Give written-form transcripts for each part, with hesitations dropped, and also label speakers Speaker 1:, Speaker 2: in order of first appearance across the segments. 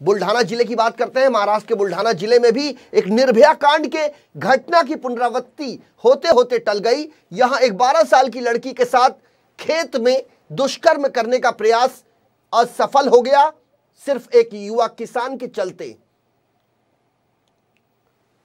Speaker 1: बुल्ढाना जिले की बात करते हैं। महाराष्ट्र के बुल्ढाना जिले में भी एक निर्भया कांड के घटना की पुनरावृत्ति होते होते टल गई। यहां एक 12 साल की लड़की के साथ खेत में दुष्कर्म करने का प्रयास असफल हो गया, सिर्फ एक युवा किसान के चलते।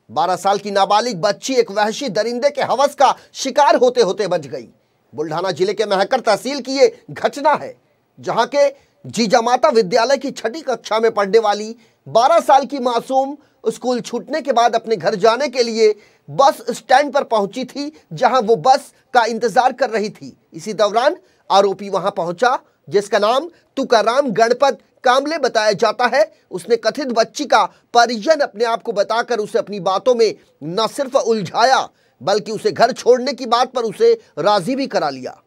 Speaker 1: 12 साल की नाबालिग बच्ची एक वहशी दरिंदे के हवस का शिकार होते होते बच गई। बुल्ढाना जिले के महकर तहसील की यह घटना है, जहां के जीजामाता विद्यालय की 6ठी कक्षा में पढ़ने वाली 12 साल की मासूम स्कूल छूटने के बाद अपने घर जाने के लिए बस स्टैंड पर पहुंची थी, जहां वो बस का इंतजार कर रही थी। इसी दौरान आरोपी वहां पहुंचा, जिसका नाम तुकाराम गणपत कामले बताया जाता है। उसने कथित बच्ची का परिजन अपने आप को बताकर उसे अपनी बातों में न सिर्फ उलझाया, बल्कि उसे घर छोड़ने की बात पर उसे राजी भी करा लिया।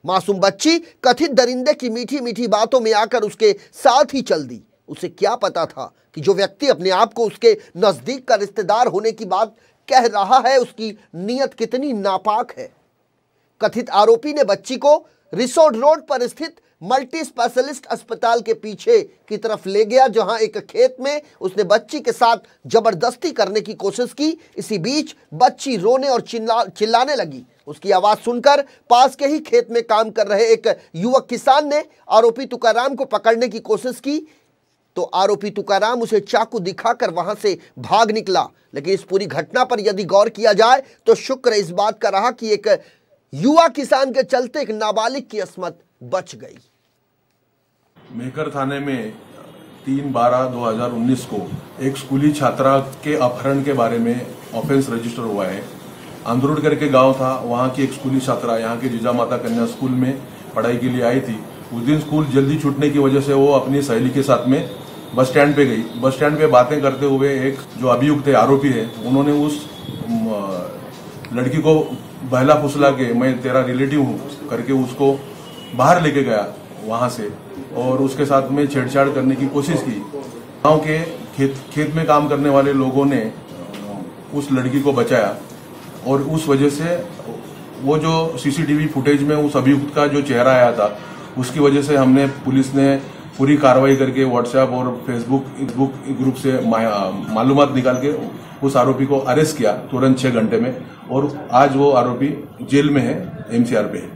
Speaker 1: मासूम बच्ची कथित दरिंदे की मीठी मीठी बातों में आकर उसके साथ ही चल दी। उसे क्या पता था कि जो व्यक्ति अपने आप को उसके नजदीक का रिश्तेदार होने की बात कह रहा है, उसकी नीयत कितनी नापाक है। कथित आरोपी ने बच्ची को रिसोर्ट रोड पर स्थित मल्टी स्पेशलिस्ट अस्पताल के पीछे की तरफ ले गया, जहां एक खेत में उसने बच्ची के साथ जबरदस्ती करने की कोशिश की। इसी बीच बच्ची रोने और चिल्लाने लगी। उसकी आवाज सुनकर पास के ही खेत में काम कर रहे एक युवक किसान ने आरोपी तुकाराम को पकड़ने की कोशिश की, तो आरोपी तुकाराम उसे चाकू दिखाकर वहां से भाग निकला। लेकिन इस पूरी घटना पर यदि गौर किया जाए तो शुक्र इस बात का रहा कि एक युवा किसान के चलते एक नाबालिग की अस्मत बच गई।
Speaker 2: मेहकर थाने में 3/12/2019 को एक स्कूली छात्रा के अपहरण के बारे में ऑफेंस रजिस्टर हुआ है। अंदरुड करके गांव था, वहां की एक स्कूली छात्रा यहाँ के जीजामाता कन्या स्कूल में पढ़ाई के लिए आई थी। उस दिन स्कूल जल्दी छूटने की वजह से वो अपनी सहेली के साथ में बस स्टैंड पे गई। बस स्टैंड पे बातें करते हुए एक जो अभियुक्त है, आरोपी है, उन्होंने उस लड़की को बहला फुसला के मैं तेरा रिलेटिव हूँ करके उसको बाहर लेके गया वहां से, और उसके साथ में छेड़छाड़ करने की कोशिश की। गांव के खेत में काम करने वाले लोगों ने उस लड़की को बचाया, और उस वजह से वो जो सीसीटीवी फुटेज में उस अभियुक्त का जो चेहरा आया था, उसकी वजह से हमने पुलिस ने पूरी कार्रवाई करके व्हाट्सएप और फेसबुक ग्रुप से मालूमात निकाल के उस आरोपी को अरेस्ट किया तुरंत 6 घंटे में, और आज वो आरोपी जेल में है, MCR पे है।